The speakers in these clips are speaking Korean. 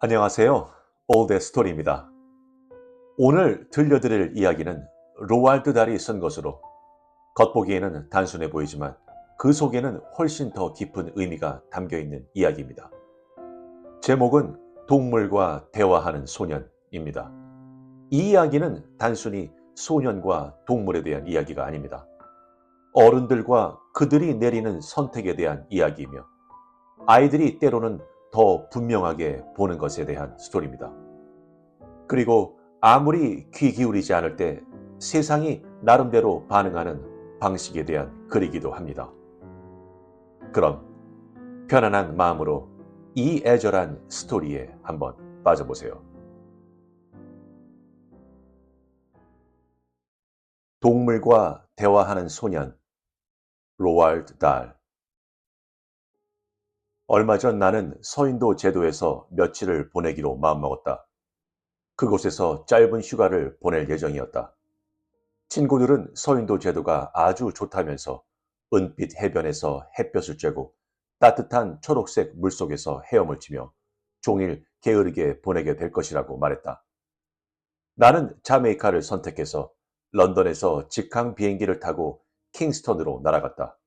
안녕하세요. 올드 스토리입니다. 오늘 들려드릴 이야기는 로알드 달이 쓴 것으로 겉보기에는 단순해 보이지만 그 속에는 훨씬 더 깊은 의미가 담겨 있는 이야기입니다. 제목은 동물과 대화하는 소년입니다. 이 이야기는 단순히 소년과 동물에 대한 이야기가 아닙니다. 어른들과 그들이 내리는 선택에 대한 이야기이며 아이들이 때로는 더 분명하게 보는 것에 대한 스토리입니다. 그리고 아무리 귀 기울이지 않을 때 세상이 나름대로 반응하는 방식에 대한 글이기도 합니다. 그럼 편안한 마음으로 이 애절한 스토리에 한번 빠져보세요. 동물과 대화하는 소년, 로알드 달. 얼마 전 나는 서인도 제도에서 며칠을 보내기로 마음먹었다. 그곳에서 짧은 휴가를 보낼 예정이었다. 친구들은 서인도 제도가 아주 좋다면서 은빛 해변에서 햇볕을 쬐고 따뜻한 초록색 물속에서 헤엄을 치며 종일 게으르게 보내게 될 것이라고 말했다. 나는 자메이카를 선택해서 런던에서 직항 비행기를 타고 킹스턴으로 날아갔다.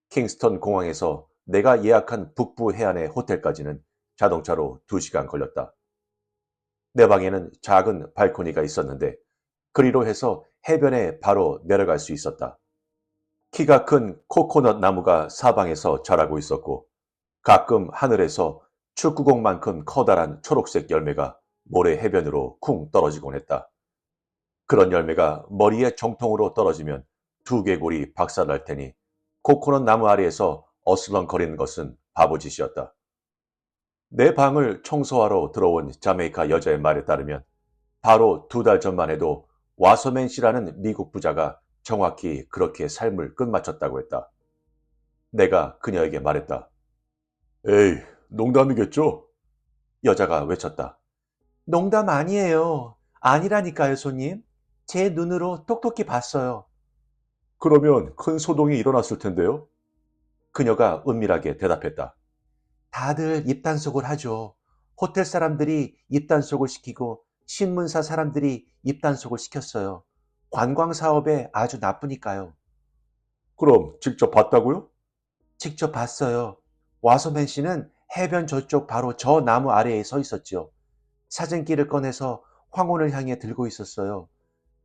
킹스턴 공항에서 내가 예약한 북부 해안의 호텔까지는 자동차로 2시간 걸렸다. 내 방에는 작은 발코니가 있었는데 그리로 해서 해변에 바로 내려갈 수 있었다. 키가 큰 코코넛 나무가 사방에서 자라고 있었고 가끔 하늘에서 축구공만큼 커다란 초록색 열매가 모래 해변으로 쿵 떨어지곤 했다. 그런 열매가 머리에 정통으로 떨어지면 두개골이 박살날 테니 코코넛 나무 아래에서 어슬렁거리는 것은 바보짓이었다. 내 방을 청소하러 들어온 자메이카 여자의 말에 따르면 바로 2달 전만 해도 와서맨 씨라는 미국 부자가 정확히 그렇게 삶을 끝마쳤다고 했다. 내가 그녀에게 말했다. 에이, 농담이겠죠? 여자가 외쳤다. 농담 아니에요. 아니라니까요, 손님. 제 눈으로 똑똑히 봤어요. 그러면 큰 소동이 일어났을 텐데요? 그녀가 은밀하게 대답했다. 다들 입단속을 하죠. 호텔 사람들이 입단속을 시키고 신문사 사람들이 입단속을 시켰어요. 관광 사업에 아주 나쁘니까요. 그럼 직접 봤다고요? 직접 봤어요. 와서맨 씨는 해변 저쪽 바로 저 나무 아래에 서 있었죠. 사진기를 꺼내서 황혼을 향해 들고 있었어요.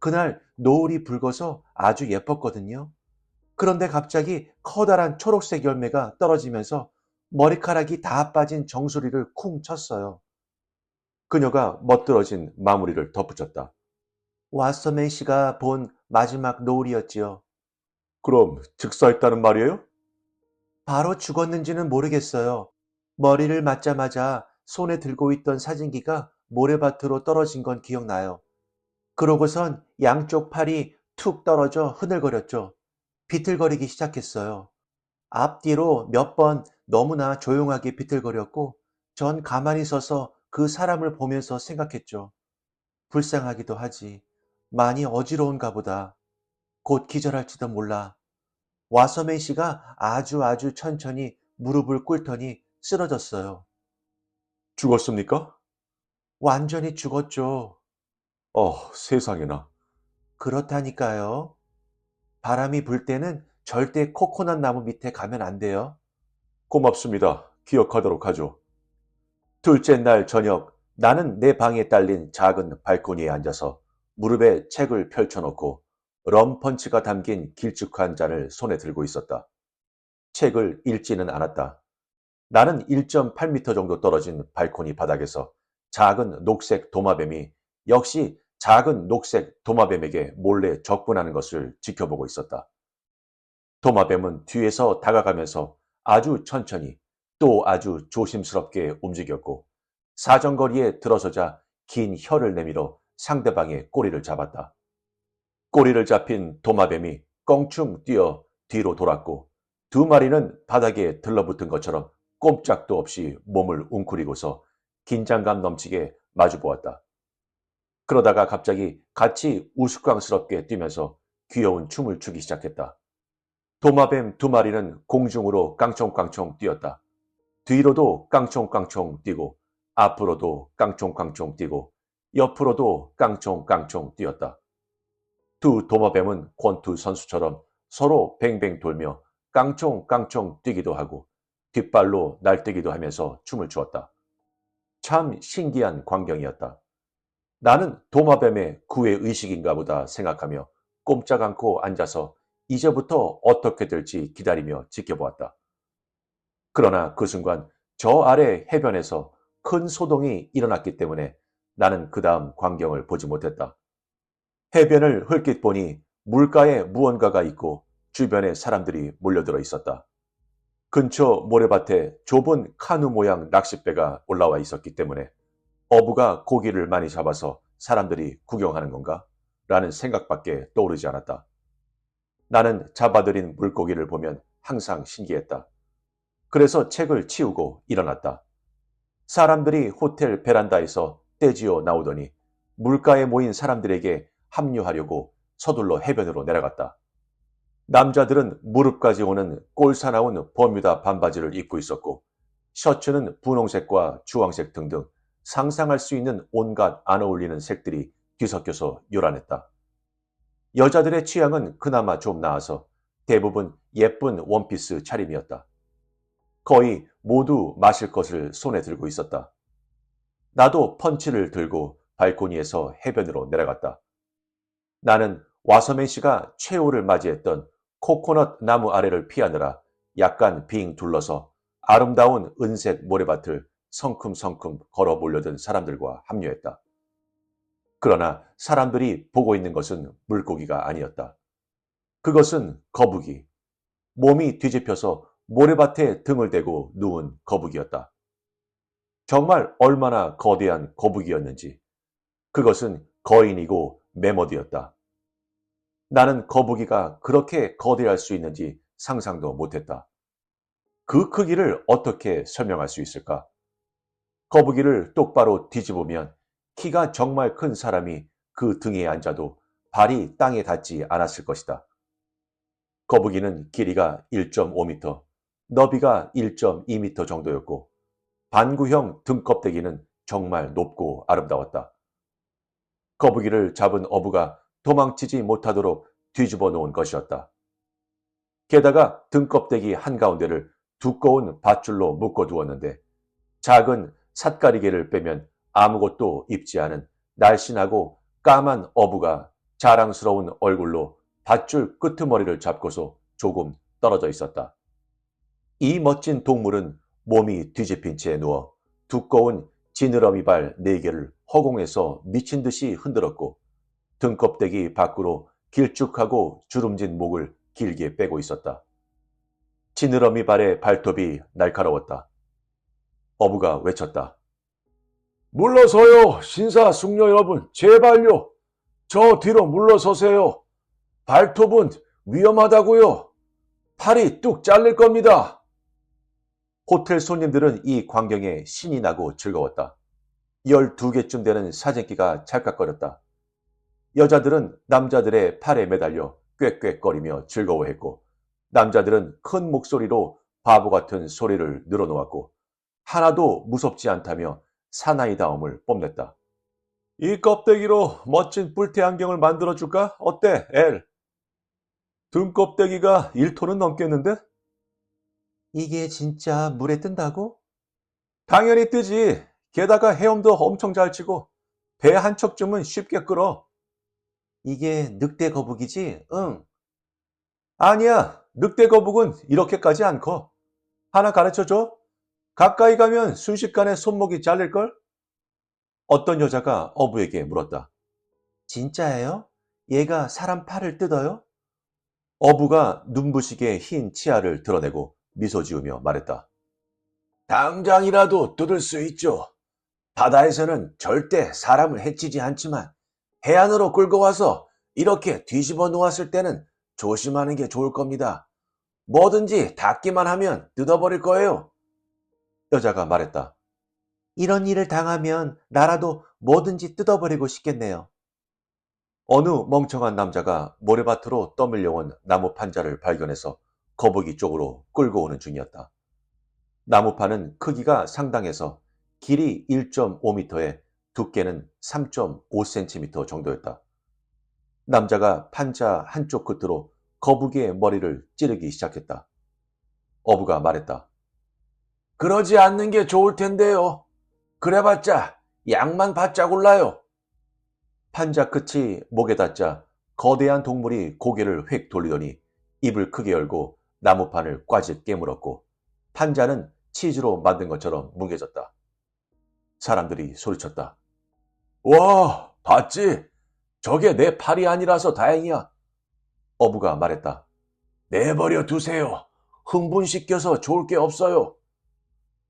그날 노을이 붉어서 아주 예뻤거든요. 그런데 갑자기 커다란 초록색 열매가 떨어지면서 머리카락이 다 빠진 정수리를 쿵 쳤어요. 그녀가 멋들어진 마무리를 덧붙였다. 왓서맨 씨가 본 마지막 노을이었지요. 그럼 즉사했다는 말이에요? 바로 죽었는지는 모르겠어요. 머리를 맞자마자 손에 들고 있던 사진기가 모래밭으로 떨어진 건 기억나요. 그러고선 양쪽 팔이 툭 떨어져 흐늘거렸죠. 비틀거리기 시작했어요. 앞뒤로 몇 번 너무나 조용하게 비틀거렸고 전 가만히 서서 그 사람을 보면서 생각했죠. 불쌍하기도 하지. 많이 어지러운가 보다. 곧 기절할지도 몰라. 와서맨 씨가 아주 천천히 무릎을 꿇더니 쓰러졌어요. 죽었습니까? 완전히 죽었죠. 세상에나. 그렇다니까요. 바람이 불 때는 절대 코코넛 나무 밑에 가면 안 돼요. 고맙습니다. 기억하도록 하죠. 둘째 날 저녁 나는 내 방에 딸린 작은 발코니에 앉아서 무릎에 책을 펼쳐놓고 럼펀치가 담긴 길쭉한 잔을 손에 들고 있었다. 책을 읽지는 않았다. 나는 1.8m 정도 떨어진 발코니 바닥에서 작은 녹색 도마뱀이 역시 작은 녹색 도마뱀에게 몰래 접근하는 것을 지켜보고 있었다. 도마뱀은 뒤에서 다가가면서 아주 천천히 또 아주 조심스럽게 움직였고 사정거리에 들어서자 긴 혀를 내밀어 상대방의 꼬리를 잡았다. 꼬리를 잡힌 도마뱀이 껑충 뛰어 뒤로 돌았고 2마리는 바닥에 들러붙은 것처럼 꼼짝도 없이 몸을 웅크리고서 긴장감 넘치게 마주보았다. 그러다가 갑자기 같이 우스꽝스럽게 뛰면서 귀여운 춤을 추기 시작했다. 도마뱀 2마리는 공중으로 깡총깡총 뛰었다. 뒤로도 깡총깡총 뛰고 앞으로도 깡총깡총 뛰고 옆으로도 깡총깡총 뛰었다. 두 도마뱀은 권투 선수처럼 서로 뱅뱅 돌며 깡총깡총 뛰기도 하고 뒷발로 날뛰기도 하면서 춤을 추었다. 참 신기한 광경이었다. 나는 도마뱀의 구애의식인가 보다 생각하며 꼼짝 않고 앉아서 이제부터 어떻게 될지 기다리며 지켜보았다. 그러나 그 순간 저 아래 해변에서 큰 소동이 일어났기 때문에 나는 그 다음 광경을 보지 못했다. 해변을 흘낏 보니 물가에 무언가가 있고 주변에 사람들이 몰려들어 있었다. 근처 모래밭에 좁은 카누 모양 낚싯배가 올라와 있었기 때문에 어부가 고기를 많이 잡아서 사람들이 구경하는 건가? 라는 생각밖에 떠오르지 않았다. 나는 잡아들인 물고기를 보면 항상 신기했다. 그래서 책을 치우고 일어났다. 사람들이 호텔 베란다에서 떼지어 나오더니 물가에 모인 사람들에게 합류하려고 서둘러 해변으로 내려갔다. 남자들은 무릎까지 오는 꼴사나운 버뮤다 반바지를 입고 있었고 셔츠는 분홍색과 주황색 등등 상상할 수 있는 온갖 안 어울리는 색들이 뒤섞여서 요란했다. 여자들의 취향은 그나마 좀 나아서 대부분 예쁜 원피스 차림이었다. 거의 모두 마실 것을 손에 들고 있었다. 나도 펀치를 들고 발코니에서 해변으로 내려갔다. 나는 와서맨 씨가 최후를 맞이했던 코코넛 나무 아래를 피하느라 약간 빙 둘러서 아름다운 은색 모래밭을 성큼성큼 걸어 몰려든 사람들과 합류했다. 그러나 사람들이 보고 있는 것은 물고기가 아니었다. 그것은 거북이. 몸이 뒤집혀서 모래밭에 등을 대고 누운 거북이였다. 정말 얼마나 거대한 거북이였는지. 그것은 거인이고 매머드였다. 나는 거북이가 그렇게 거대할 수 있는지 상상도 못했다. 그 크기를 어떻게 설명할 수 있을까? 거북이를 똑바로 뒤집으면 키가 정말 큰 사람이 그 등에 앉아도 발이 땅에 닿지 않았을 것이다. 거북이는 길이가 1.5m, 너비가 1.2m 정도였고 반구형 등껍데기는 정말 높고 아름다웠다. 거북이를 잡은 어부가 도망치지 못하도록 뒤집어 놓은 것이었다. 게다가 등껍데기 한가운데를 두꺼운 밧줄로 묶어 두었는데 작은 삿가리개를 빼면 아무것도 입지 않은 날씬하고 까만 어부가 자랑스러운 얼굴로 밧줄 끄트머리를 잡고서 조금 떨어져 있었다. 이 멋진 동물은 몸이 뒤집힌 채 누워 두꺼운 지느러미 발 4개를 허공에서 미친 듯이 흔들었고 등껍데기 밖으로 길쭉하고 주름진 목을 길게 빼고 있었다. 지느러미 발의 발톱이 날카로웠다. 어부가 외쳤다. 물러서요, 신사숙녀 여러분, 제발요. 저 뒤로 물러서세요. 발톱은 위험하다고요. 팔이 뚝 잘릴 겁니다. 호텔 손님들은 이 광경에 신이 나고 즐거웠다. 12개쯤 되는 사진기가 찰칵거렸다. 여자들은 남자들의 팔에 매달려 꾀꾀거리며 즐거워했고 남자들은 큰 목소리로 바보 같은 소리를 늘어놓았고 하나도 무섭지 않다며 사나이다움을 뽐냈다. 이 껍데기로 멋진 뿔테 안경을 만들어줄까? 어때, 엘? 등껍데기가 1톤은 넘겠는데? 이게 진짜 물에 뜬다고? 당연히 뜨지. 게다가 헤엄도 엄청 잘 치고 배 한 척쯤은 쉽게 끌어. 이게 늑대 거북이지? 응. 아니야. 늑대 거북은 이렇게까지 안 커. 하나 가르쳐줘. 가까이 가면 순식간에 손목이 잘릴걸? 어떤 여자가 어부에게 물었다. 진짜예요? 얘가 사람 팔을 뜯어요? 어부가 눈부시게 흰 치아를 드러내고 미소 지으며 말했다. 당장이라도 뜯을 수 있죠. 바다에서는 절대 사람을 해치지 않지만 해안으로 끌고 와서 이렇게 뒤집어 놓았을 때는 조심하는 게 좋을 겁니다. 뭐든지 닿기만 하면 뜯어버릴 거예요. 여자가 말했다. 이런 일을 당하면 나라도 뭐든지 뜯어버리고 싶겠네요. 어느 멍청한 남자가 모래밭으로 떠밀려온 나무 판자를 발견해서 거북이 쪽으로 끌고 오는 중이었다. 나무판은 크기가 상당해서 길이 1.5m에 두께는 3.5cm 정도였다. 남자가 판자 한쪽 끝으로 거북이의 머리를 찌르기 시작했다. 어부가 말했다. 그러지 않는 게 좋을 텐데요. 그래봤자 약만 바짝 올라요. 판자 끝이 목에 닿자 거대한 동물이 고개를 휙 돌리더니 입을 크게 열고 나무판을 꽈집 깨물었고 판자는 치즈로 만든 것처럼 뭉개졌다. 사람들이 소리쳤다. 와, 봤지? 저게 내 팔이 아니라서 다행이야. 어부가 말했다. 내버려 두세요. 흥분시켜서 좋을 게 없어요.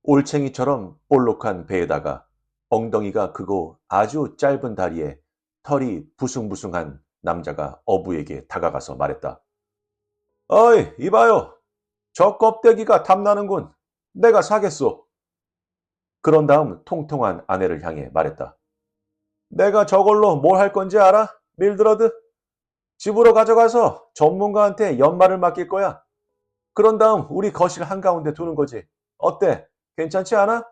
올챙이처럼 볼록한 배에다가 엉덩이가 크고 아주 짧은 다리에 털이 부숭부숭한 남자가 어부에게 다가가서 말했다. 어이, 이봐요. 저 껍데기가 탐나는군. 내가 사겠소. 그런 다음 통통한 아내를 향해 말했다. 내가 저걸로 뭘 할 건지 알아? 밀드러드? 집으로 가져가서 전문가한테 연말을 맡길 거야. 그런 다음 우리 거실 한가운데 두는 거지. 어때? 괜찮지 않아?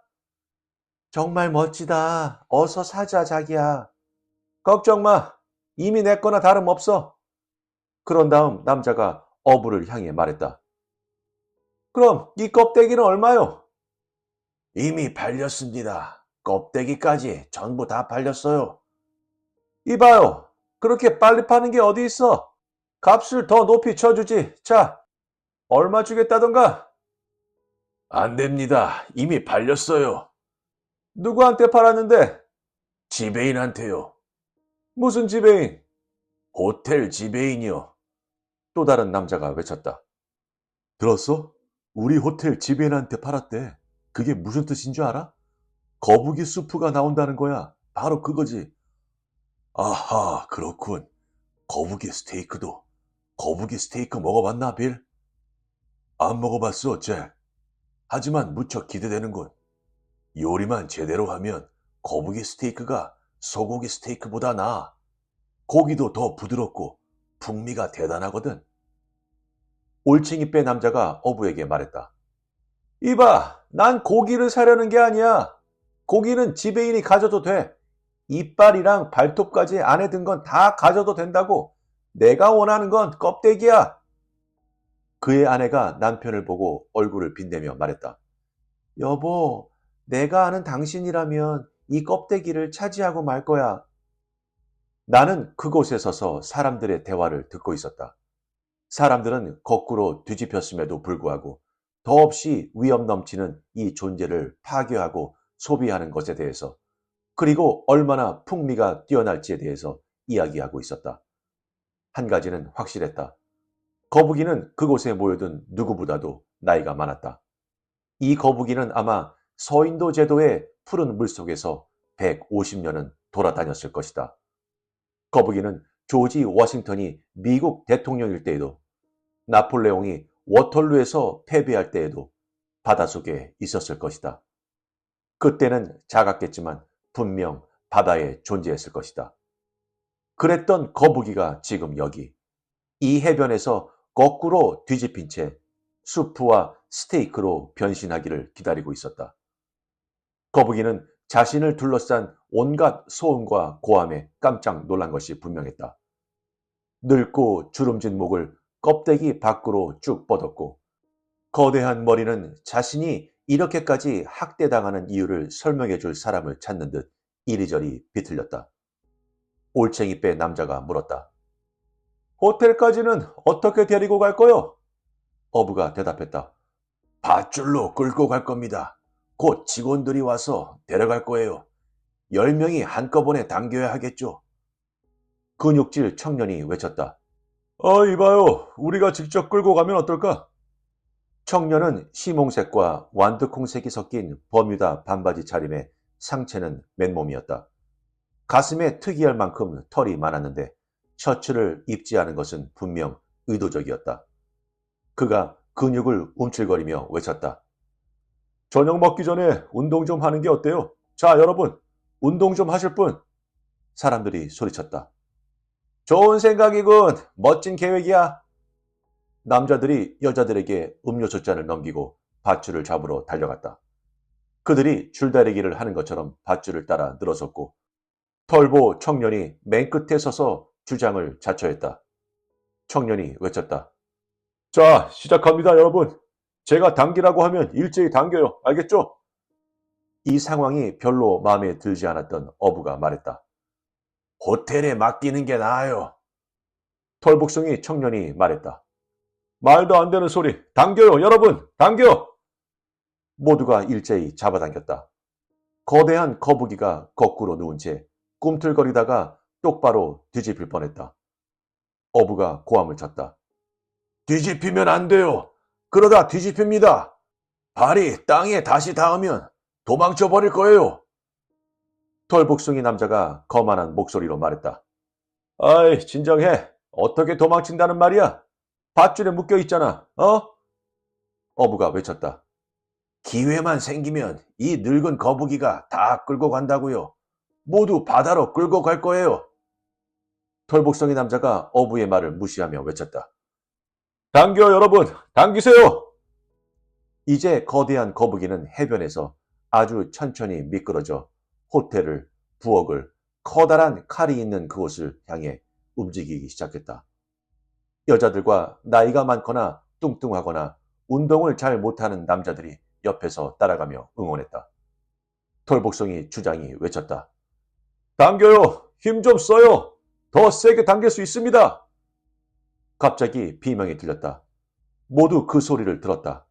정말 멋지다. 어서 사자, 자기야. 걱정 마. 이미 내 거나 다름없어. 그런 다음 남자가 어부를 향해 말했다. 그럼 이 껍데기는 얼마요? 이미 팔렸습니다. 껍데기까지 전부 다 팔렸어요. 이봐요. 그렇게 빨리 파는 게 어디 있어? 값을 더 높이 쳐주지. 자, 얼마 주겠다던가? 안 됩니다. 이미 팔렸어요. 누구한테 팔았는데? 지배인한테요. 무슨 지배인? 호텔 지배인이요. 또 다른 남자가 외쳤다. 들었어? 우리 호텔 지배인한테 팔았대. 그게 무슨 뜻인 줄 알아? 거북이 수프가 나온다는 거야. 바로 그거지. 아하, 그렇군. 거북이 스테이크도. 거북이 스테이크 먹어봤나, 빌? 안 먹어봤어, 잭. 하지만 무척 기대되는군. 요리만 제대로 하면 거북이 스테이크가 소고기 스테이크보다 나아. 고기도 더 부드럽고 풍미가 대단하거든. 올챙이 뼈 남자가 어부에게 말했다. 이봐, 난 고기를 사려는 게 아니야. 고기는 지배인이 가져도 돼. 이빨이랑 발톱까지 안에 든 건 다 가져도 된다고. 내가 원하는 건 껍데기야. 그의 아내가 남편을 보고 얼굴을 빛내며 말했다. 여보, 내가 아는 당신이라면 이 껍데기를 차지하고 말 거야. 나는 그곳에 서서 사람들의 대화를 듣고 있었다. 사람들은 거꾸로 뒤집혔음에도 불구하고 더없이 위험 넘치는 이 존재를 파괴하고 소비하는 것에 대해서 그리고 얼마나 풍미가 뛰어날지에 대해서 이야기하고 있었다. 한 가지는 확실했다. 거북이는 그곳에 모여든 누구보다도 나이가 많았다. 이 거북이는 아마 서인도 제도의 푸른 물속에서 150년은 돌아다녔을 것이다. 거북이는 조지 워싱턴이 미국 대통령일 때에도 나폴레옹이 워털루에서 패배할 때에도 바닷속에 있었을 것이다. 그때는 작았겠지만 분명 바다에 존재했을 것이다. 그랬던 거북이가 지금 여기 이 해변에서 거꾸로 뒤집힌 채 수프와 스테이크로 변신하기를 기다리고 있었다. 거북이는 자신을 둘러싼 온갖 소음과 고함에 깜짝 놀란 것이 분명했다. 늙고 주름진 목을 껍데기 밖으로 쭉 뻗었고 거대한 머리는 자신이 이렇게까지 학대당하는 이유를 설명해 줄 사람을 찾는 듯 이리저리 비틀렸다. 올챙이 뼈 남자가 물었다. 호텔까지는 어떻게 데리고 갈 거요? 어부가 대답했다. 밧줄로 끌고 갈 겁니다. 곧 직원들이 와서 데려갈 거예요. 10명이 한꺼번에 당겨야 하겠죠. 근육질 청년이 외쳤다. 이봐요. 우리가 직접 끌고 가면 어떨까? 청년은 시몽색과 완두콩색이 섞인 버뮤다 반바지 차림에 상체는 맨몸이었다. 가슴에 특이할 만큼 털이 많았는데 셔츠를 입지 않은 것은 분명 의도적이었다. 그가 근육을 움찔거리며 외쳤다. 저녁 먹기 전에 운동 좀 하는 게 어때요? 자, 여러분, 운동 좀 하실 분? 사람들이 소리쳤다. 좋은 생각이군. 멋진 계획이야. 남자들이 여자들에게 음료수 잔을 넘기고 밧줄을 잡으러 달려갔다. 그들이 줄다리기를 하는 것처럼 밧줄을 따라 늘어섰고 털보 청년이 맨 끝에 서서 주장을 자처했다. 청년이 외쳤다. 자, 시작합니다, 여러분. 제가 당기라고 하면 일제히 당겨요. 알겠죠? 이 상황이 별로 마음에 들지 않았던 어부가 말했다. 호텔에 맡기는 게 나아요. 털복숭이 청년이 말했다. 말도 안 되는 소리. 당겨요, 여러분. 당겨! 모두가 일제히 잡아당겼다. 거대한 거북이가 거꾸로 누운 채 꿈틀거리다가 똑바로 뒤집힐 뻔했다. 어부가 고함을 쳤다. 뒤집히면 안 돼요. 그러다 뒤집힙니다. 발이 땅에 다시 닿으면 도망쳐 버릴 거예요. 털복숭이 남자가 거만한 목소리로 말했다. 아이, 진정해. 어떻게 도망친다는 말이야? 밧줄에 묶여 있잖아. 어부가 외쳤다. 기회만 생기면 이 늙은 거북이가 다 끌고 간다고요. 모두 바다로 끌고 갈 거예요. 털복숭이 남자가 어부의 말을 무시하며 외쳤다. 당겨 여러분, 당기세요. 이제 거대한 거북이는 해변에서 아주 천천히 미끄러져 호텔을, 부엌을, 커다란 칼이 있는 그곳을 향해 움직이기 시작했다. 여자들과 나이가 많거나 뚱뚱하거나 운동을 잘 못하는 남자들이 옆에서 따라가며 응원했다. 털복숭이 주장이 외쳤다. 당겨요! 힘 좀 써요! 더 세게 당길 수 있습니다! 갑자기 비명이 들렸다. 모두 그 소리를 들었다.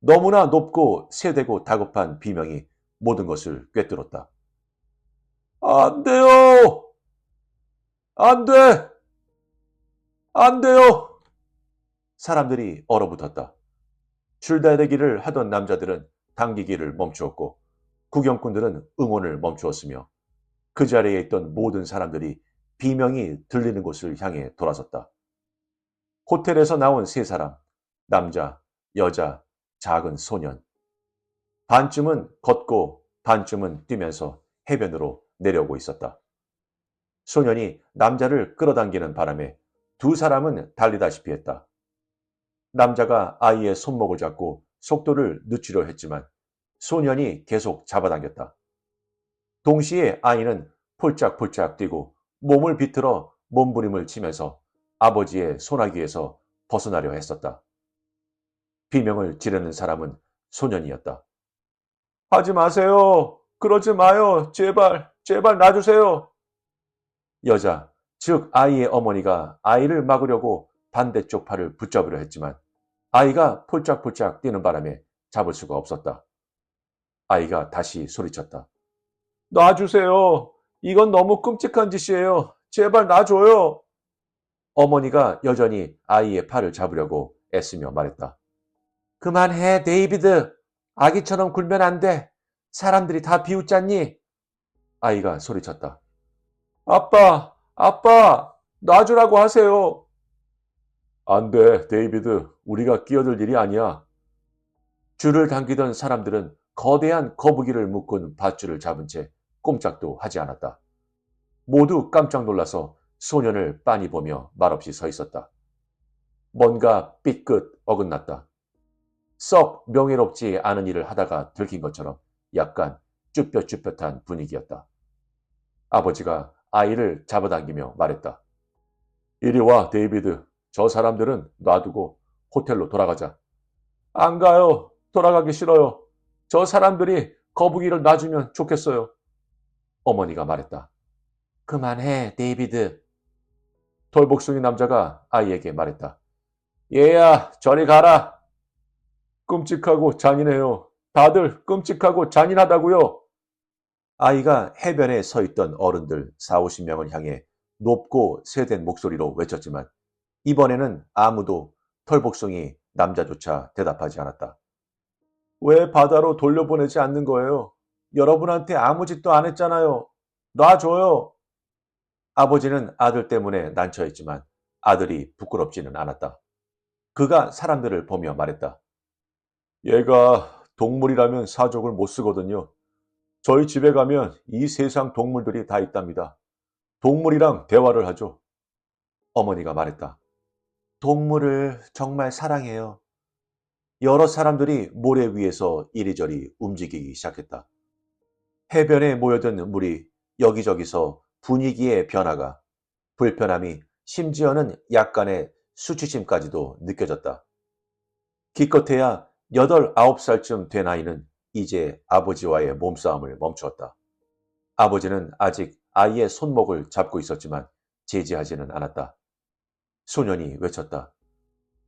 너무나 높고 세대고 다급한 비명이 모든 것을 꿰뚫었다. 안 돼요! 안 돼! 안 돼요! 사람들이 얼어붙었다. 줄다리기를 하던 남자들은 당기기를 멈추었고 구경꾼들은 응원을 멈추었으며 그 자리에 있던 모든 사람들이 비명이 들리는 곳을 향해 돌아섰다. 호텔에서 나온 세 사람, 남자, 여자, 작은 소년. 반쯤은 걷고 반쯤은 뛰면서 해변으로 내려오고 있었다. 소년이 남자를 끌어당기는 바람에 두 사람은 달리다시피 했다. 남자가 아이의 손목을 잡고 속도를 늦추려 했지만 소년이 계속 잡아당겼다. 동시에 아이는 폴짝폴짝 뛰고 몸을 비틀어 몸부림을 치면서 아버지의 소나기에서 벗어나려 했었다. 비명을 지르는 사람은 소년이었다. 하지 마세요. 그러지 마요. 제발, 제발 놔주세요. 여자, 즉 아이의 어머니가 아이를 막으려고 반대쪽 팔을 붙잡으려 했지만 아이가 폴짝폴짝 뛰는 바람에 잡을 수가 없었다. 아이가 다시 소리쳤다. 놔주세요. 이건 너무 끔찍한 짓이에요. 제발 놔줘요. 어머니가 여전히 아이의 팔을 잡으려고 애쓰며 말했다. 그만해, 데이비드. 아기처럼 굴면 안 돼. 사람들이 다 비웃잖니? 아이가 소리쳤다. 아빠, 아빠, 놔주라고 하세요. 안 돼, 데이비드. 우리가 끼어들 일이 아니야. 줄을 당기던 사람들은 거대한 거북이를 묶은 밧줄을 잡은 채 꼼짝도 하지 않았다. 모두 깜짝 놀라서 소년을 빤히 보며 말없이 서 있었다. 뭔가 삐끗 어긋났다. 썩 명예롭지 않은 일을 하다가 들킨 것처럼 약간 쭈뼛쭈뼛한 분위기였다. 아버지가 아이를 잡아당기며 말했다. 이리 와, 데이비드. 저 사람들은 놔두고 호텔로 돌아가자. 안 가요. 돌아가기 싫어요. 저 사람들이 거북이를 놔주면 좋겠어요. 어머니가 말했다. 그만해, 데이비드. 돌복숭이 남자가 아이에게 말했다. 얘야, 저리 가라. 끔찍하고 잔인해요. 다들 끔찍하고 잔인하다고요. 아이가 해변에 서 있던 어른들 40~50명을 향해 높고 세된 목소리로 외쳤지만 이번에는 아무도 털복숭이 남자조차 대답하지 않았다. 왜 바다로 돌려보내지 않는 거예요? 여러분한테 아무 짓도 안 했잖아요. 놔줘요. 아버지는 아들 때문에 난처했지만 아들이 부끄럽지는 않았다. 그가 사람들을 보며 말했다. 얘가 동물이라면 사족을 못 쓰거든요. 저희 집에 가면 이 세상 동물들이 다 있답니다. 동물이랑 대화를 하죠. 어머니가 말했다. 동물을 정말 사랑해요. 여러 사람들이 모래 위에서 이리저리 움직이기 시작했다. 해변에 모여든 물이 여기저기서 분위기의 변화가, 불편함이, 심지어는 약간의 수치심까지도 느껴졌다. 기껏해야 8, 9살쯤 된 아이는 이제 아버지와의 몸싸움을 멈추었다. 아버지는 아직 아이의 손목을 잡고 있었지만 제지하지는 않았다. 소년이 외쳤다.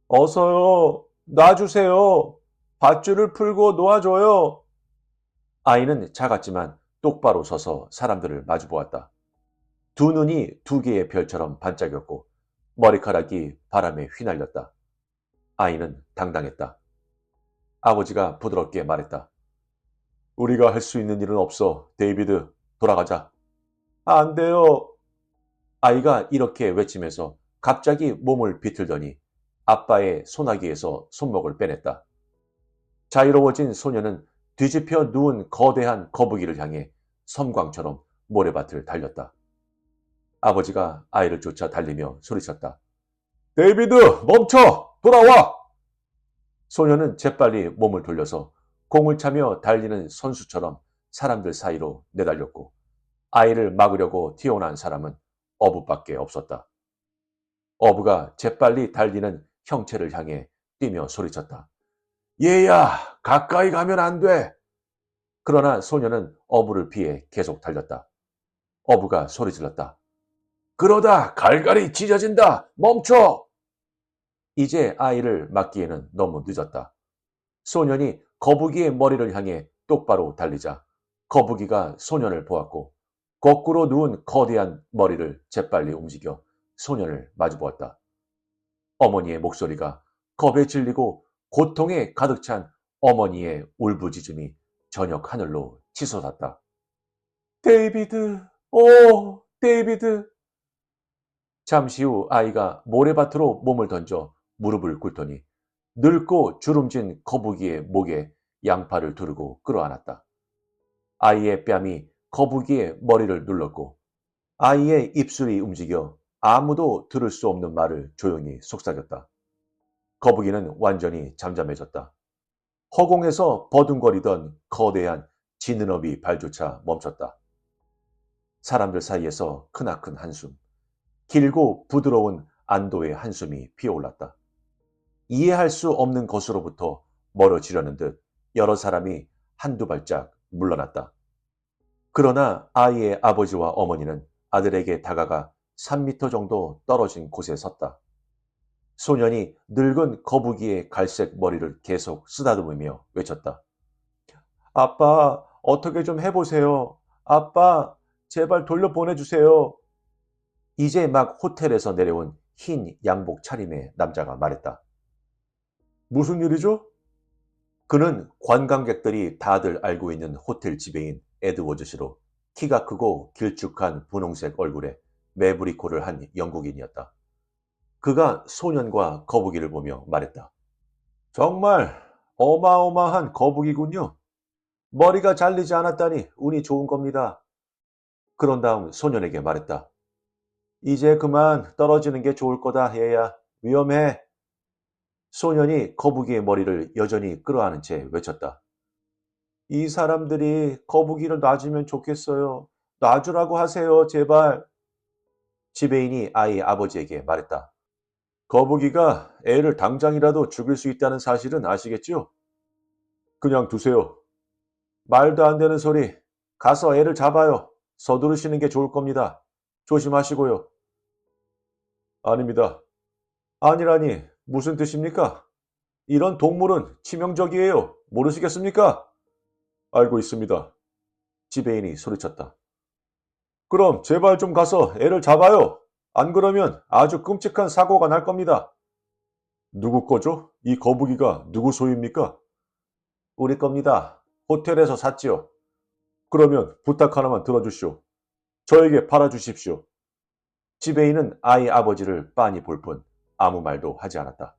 어서요. 놔주세요. 밧줄을 풀고 놓아줘요. 아이는 작았지만 똑바로 서서 사람들을 마주보았다. 두 눈이 두 개의 별처럼 반짝였고 머리카락이 바람에 휘날렸다. 아이는 당당했다. 아버지가 부드럽게 말했다. 우리가 할 수 있는 일은 없어. 데이비드, 돌아가자. 안 돼요. 아이가 이렇게 외치면서 갑자기 몸을 비틀더니 아빠의 소나기에서 손목을 빼냈다. 자유로워진 소녀는 뒤집혀 누운 거대한 거북이를 향해 섬광처럼 모래밭을 달렸다. 아버지가 아이를 쫓아 달리며 소리쳤다. 데이비드, 멈춰! 돌아와! 소녀는 재빨리 몸을 돌려서 공을 차며 달리는 선수처럼 사람들 사이로 내달렸고 아이를 막으려고 튀어나온 사람은 어부밖에 없었다. 어부가 재빨리 달리는 형체를 향해 뛰며 소리쳤다. 얘야, 가까이 가면 안 돼. 그러나 소녀는 어부를 피해 계속 달렸다. 어부가 소리질렀다. 그러다 갈갈이 찢어진다. 멈춰! 이제 아이를 막기에는 너무 늦었다. 소년이 거북이의 머리를 향해 똑바로 달리자 거북이가 소년을 보았고 거꾸로 누운 거대한 머리를 재빨리 움직여 소년을 마주보았다. 어머니의 목소리가 겁에 질리고 고통에 가득 찬 어머니의 울부짖음이 저녁 하늘로 치솟았다. 데이비드, 오, 데이비드. 잠시 후 아이가 모래밭으로 몸을 던져 무릎을 꿇더니 늙고 주름진 거북이의 목에 양팔을 두르고 끌어안았다. 아이의 뺨이 거북이의 머리를 눌렀고 아이의 입술이 움직여 아무도 들을 수 없는 말을 조용히 속삭였다. 거북이는 완전히 잠잠해졌다. 허공에서 버둥거리던 거대한 지느러미 발조차 멈췄다. 사람들 사이에서 크나큰 한숨, 길고 부드러운 안도의 한숨이 피어올랐다. 이해할 수 없는 것으로부터 멀어지려는 듯 여러 사람이 한두 발짝 물러났다. 그러나 아이의 아버지와 어머니는 아들에게 다가가 3미터 정도 떨어진 곳에 섰다. 소년이 늙은 거북이의 갈색 머리를 계속 쓰다듬으며 외쳤다. 아빠, 어떻게 좀 해보세요. 아빠, 제발 돌려보내주세요. 이제 막 호텔에서 내려온 흰 양복 차림의 남자가 말했다. 무슨 일이죠? 그는 관광객들이 다들 알고 있는 호텔 지배인 에드워즈 씨로 키가 크고 길쭉한 분홍색 얼굴에 매부리코를 한 영국인이었다. 그가 소년과 거북이를 보며 말했다. 정말 어마어마한 거북이군요. 머리가 잘리지 않았다니 운이 좋은 겁니다. 그런 다음 소년에게 말했다. 이제 그만 떨어지는 게 좋을 거다, 얘야. 위험해. 소년이 거북이의 머리를 여전히 끌어안은 채 외쳤다. 이 사람들이 거북이를 놔주면 좋겠어요. 놔주라고 하세요, 제발. 지배인이 아이 아버지에게 말했다. 거북이가 애를 당장이라도 죽일 수 있다는 사실은 아시겠죠? 그냥 두세요. 말도 안 되는 소리. 가서 애를 잡아요. 서두르시는 게 좋을 겁니다. 조심하시고요. 아닙니다. 아니라니 무슨 뜻입니까? 이런 동물은 치명적이에요. 모르시겠습니까? 알고 있습니다. 지배인이 소리쳤다. 그럼 제발 좀 가서 애를 잡아요. 안 그러면 아주 끔찍한 사고가 날 겁니다. 누구 거죠? 이 거북이가 누구 소유입니까? 우리 겁니다. 호텔에서 샀지요. 그러면 부탁 하나만 들어주시오. 저에게 팔아주십시오. 지배인은 아이 아버지를 빤히 볼 뿐 아무 말도 하지 않았다.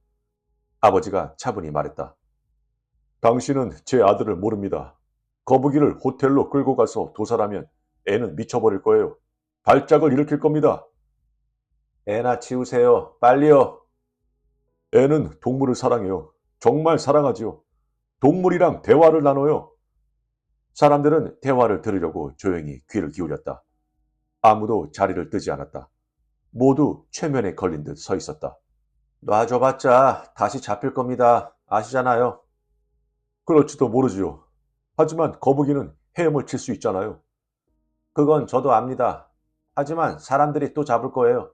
아버지가 차분히 말했다. 당신은 제 아들을 모릅니다. 거북이를 호텔로 끌고 가서 도살하면 애는 미쳐버릴 거예요. 발작을 일으킬 겁니다. 애나 치우세요. 빨리요. 애는 동물을 사랑해요. 정말 사랑하지요. 동물이랑 대화를 나눠요. 사람들은 대화를 들으려고 조용히 귀를 기울였다. 아무도 자리를 뜨지 않았다. 모두 최면에 걸린 듯 서 있었다. 놔줘봤자 다시 잡힐 겁니다. 아시잖아요. 그럴지도 모르지요. 하지만 거북이는 헤엄을 칠 수 있잖아요. 그건 저도 압니다. 하지만 사람들이 또 잡을 거예요.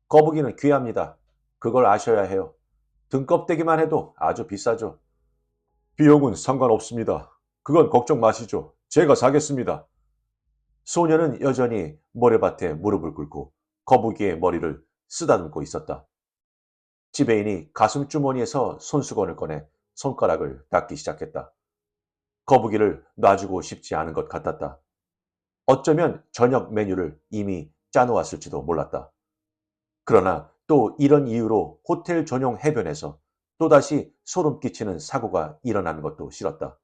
거북이는 귀합니다. 그걸 아셔야 해요. 등껍데기만 해도 아주 비싸죠. 비용은 상관없습니다. 그건 걱정 마시죠. 제가 사겠습니다. 소녀는 여전히 모래밭에 무릎을 꿇고 거북이의 머리를 쓰다듬고 있었다. 지배인이 가슴 주머니에서 손수건을 꺼내 손가락을 닦기 시작했다. 거북이를 놔주고 싶지 않은 것 같았다. 어쩌면 저녁 메뉴를 이미 짜놓았을지도 몰랐다. 그러나 또 이런 이유로 호텔 전용 해변에서 또다시 소름 끼치는 사고가 일어나는 것도 싫었다.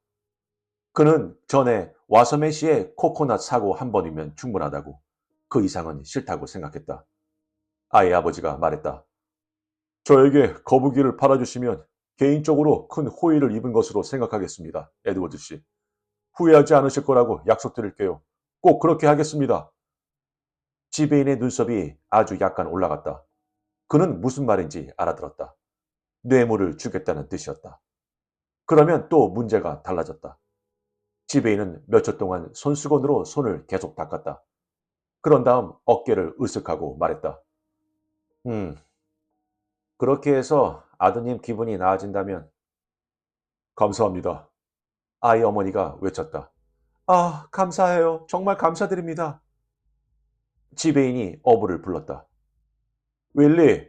그는 전에 와서메시의 코코넛 사고 한 번이면 충분하다고, 그 이상은 싫다고 생각했다. 아이의 아버지가 말했다. 저에게 거북이를 팔아주시면 개인적으로 큰 호의를 입은 것으로 생각하겠습니다. 에드워드 씨. 후회하지 않으실 거라고 약속드릴게요. 꼭 그렇게 하겠습니다. 지배인의 눈썹이 아주 약간 올라갔다. 그는 무슨 말인지 알아들었다. 뇌물을 주겠다는 뜻이었다. 그러면 또 문제가 달라졌다. 지배인은 몇 초 동안 손수건으로 손을 계속 닦았다. 그런 다음 어깨를 으쓱하고 말했다. 그렇게 해서 아드님 기분이 나아진다면. 감사합니다. 아이 어머니가 외쳤다. 아, 감사해요. 정말 감사드립니다. 지배인이 어부를 불렀다. 윌리,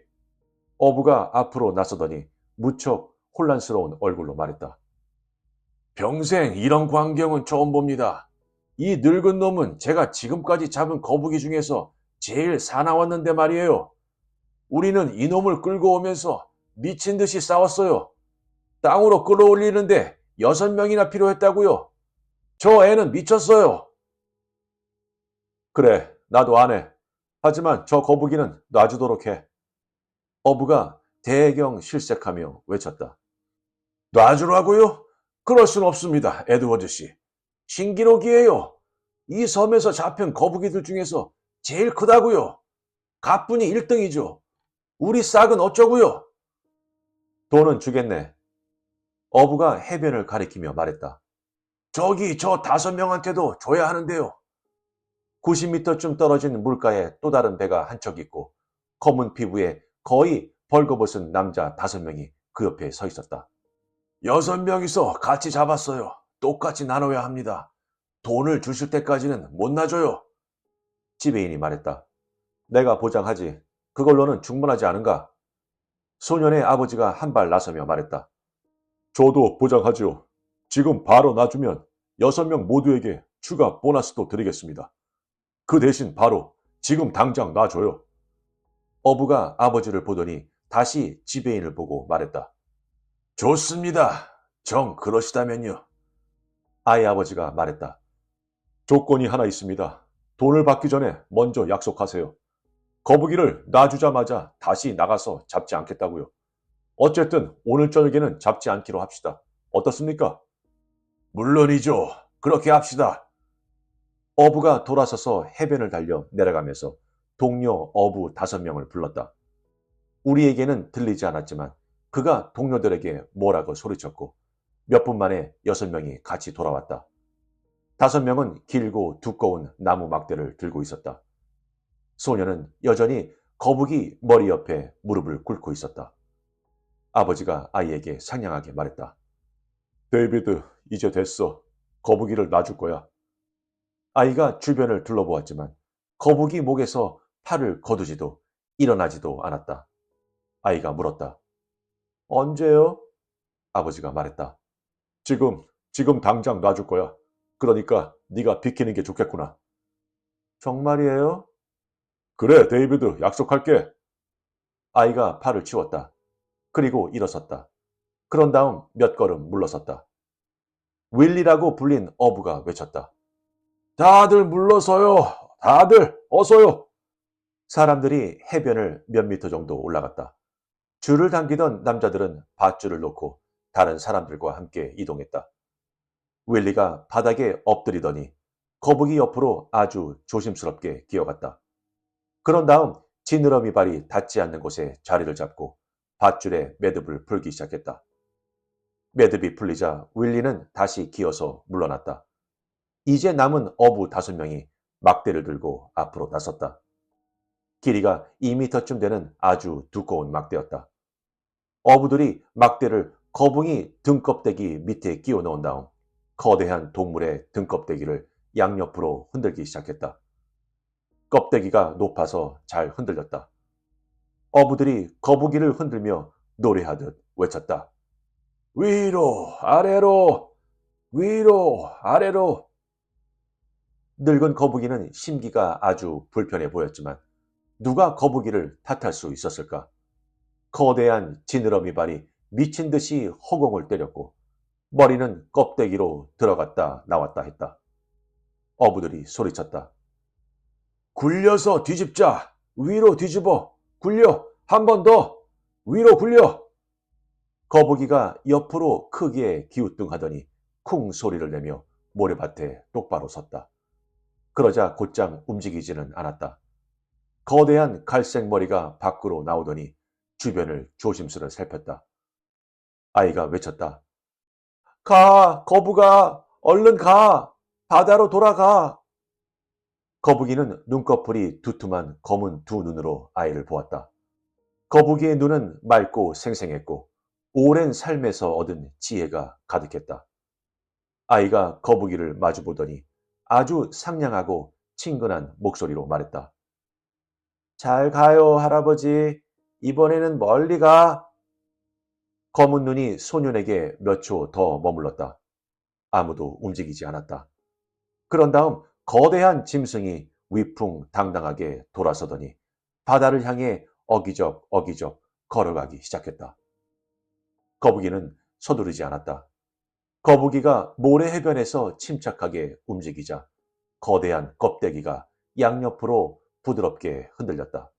어부가 앞으로 나서더니 무척 혼란스러운 얼굴로 말했다. 평생 이런 광경은 처음 봅니다. 이 늙은 놈은 제가 지금까지 잡은 거북이 중에서 제일 사나웠는데 말이에요. 우리는 이놈을 끌고 오면서 미친 듯이 싸웠어요. 땅으로 끌어올리는데 6명이나 필요했다고요. 저 애는 미쳤어요. 그래, 나도 안 해. 하지만 저 거북이는 놔주도록 해. 어부가 대경 실색하며 외쳤다. 놔주라고요? 그럴 순 없습니다, 에드워드 씨. 신기록이에요. 이 섬에서 잡힌 거북이들 중에서 제일 크다고요. 가뿐히 1등이죠. 우리 싹은 어쩌고요? 돈은 주겠네. 어부가 해변을 가리키며 말했다. 저기 저 5명한테도 줘야 하는데요. 90m쯤 떨어진 물가에 또 다른 배가 한 척 있고 검은 피부에 거의 벌거벗은 남자 5명이 그 옆에 서 있었다. 6명이서 같이 잡았어요. 똑같이 나눠야 합니다. 돈을 주실 때까지는 못 놔줘요. 지배인이 말했다. 내가 보장하지. 그걸로는 충분하지 않은가? 소년의 아버지가 한 발 나서며 말했다. 저도 보장하지요. 지금 바로 놔주면 6명 모두에게 추가 보너스도 드리겠습니다. 그 대신 바로 지금 당장 놔줘요. 어부가 아버지를 보더니 다시 지배인을 보고 말했다. 좋습니다. 정 그러시다면요. 아이 아버지가 말했다. 조건이 하나 있습니다. 돈을 받기 전에 먼저 약속하세요. 거북이를 놔주자마자 다시 나가서 잡지 않겠다고요. 어쨌든 오늘 저녁에는 잡지 않기로 합시다. 어떻습니까? 물론이죠. 그렇게 합시다. 어부가 돌아서서 해변을 달려 내려가면서 동료 어부 5명을 불렀다. 우리에게는 들리지 않았지만 그가 동료들에게 뭐라고 소리쳤고 몇 분 만에 6명이 같이 돌아왔다. 5명은 길고 두꺼운 나무 막대를 들고 있었다. 소녀는 여전히 거북이 머리 옆에 무릎을 꿇고 있었다. 아버지가 아이에게 상냥하게 말했다. 데이비드, 이제 됐어. 거북이를 놔줄 거야. 아이가 주변을 둘러보았지만 거북이 목에서 팔을 거두지도 일어나지도 않았다. 아이가 물었다. 언제요? 아버지가 말했다. 지금 당장 놔줄 거야. 그러니까 네가 비키는 게 좋겠구나. 정말이에요? 그래, 데이비드, 약속할게. 아이가 팔을 치웠다. 그리고 일어섰다. 그런 다음 몇 걸음 물러섰다. 윌리라고 불린 어부가 외쳤다. 다들 물러서요. 다들 어서요. 사람들이 해변을 몇 미터 정도 올라갔다. 줄을 당기던 남자들은 밧줄을 놓고 다른 사람들과 함께 이동했다. 윌리가 바닥에 엎드리더니 거북이 옆으로 아주 조심스럽게 기어갔다. 그런 다음 지느러미 발이 닿지 않는 곳에 자리를 잡고 밧줄에 매듭을 풀기 시작했다. 매듭이 풀리자 윌리는 다시 기어서 물러났다. 이제 남은 어부 5명이 막대를 들고 앞으로 나섰다. 길이가 2미터쯤 되는 아주 두꺼운 막대였다. 어부들이 막대를 거북이 등껍데기 밑에 끼워 넣은 다음 거대한 동물의 등껍데기를 양옆으로 흔들기 시작했다. 껍데기가 높아서 잘 흔들렸다. 어부들이 거북이를 흔들며 노래하듯 외쳤다. 위로, 아래로, 위로, 아래로. 늙은 거북이는 심기가 아주 불편해 보였지만 누가 거북이를 탓할 수 있었을까? 거대한 지느러미 발이 미친 듯이 허공을 때렸고 머리는 껍데기로 들어갔다 나왔다 했다. 어부들이 소리쳤다. 굴려서 뒤집자. 위로 뒤집어. 굴려. 한 번 더. 위로 굴려. 거북이가 옆으로 크게 기우뚱하더니 쿵 소리를 내며 모래밭에 똑바로 섰다. 그러자 곧장 움직이지는 않았다. 거대한 갈색 머리가 밖으로 나오더니 주변을 조심스레 살폈다. 아이가 외쳤다. 가, 거북아, 얼른 가, 바다로 돌아가. 거북이는 눈꺼풀이 두툼한 검은 두 눈으로 아이를 보았다. 거북이의 눈은 맑고 생생했고 오랜 삶에서 얻은 지혜가 가득했다. 아이가 거북이를 마주보더니 아주 상냥하고 친근한 목소리로 말했다. 잘 가요, 할아버지. 이번에는 멀리 가. 검은 눈이 소년에게 몇 초 더 머물렀다. 아무도 움직이지 않았다. 그런 다음 거대한 짐승이 위풍당당하게 돌아서더니 바다를 향해 어기적 걸어가기 시작했다. 거북이는 서두르지 않았다. 거북이가 모래 해변에서 침착하게 움직이자 거대한 껍데기가 양옆으로 부드럽게 흔들렸다.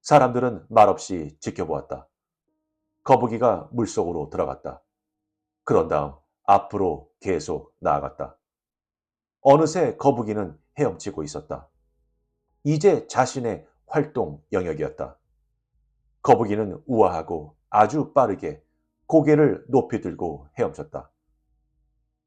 사람들은 말없이 지켜보았다. 거북이가 물속으로 들어갔다. 그런 다음 앞으로 계속 나아갔다. 어느새 거북이는 헤엄치고 있었다. 이제 자신의 활동 영역이었다. 거북이는 우아하고 아주 빠르게 고개를 높이 들고 헤엄쳤다.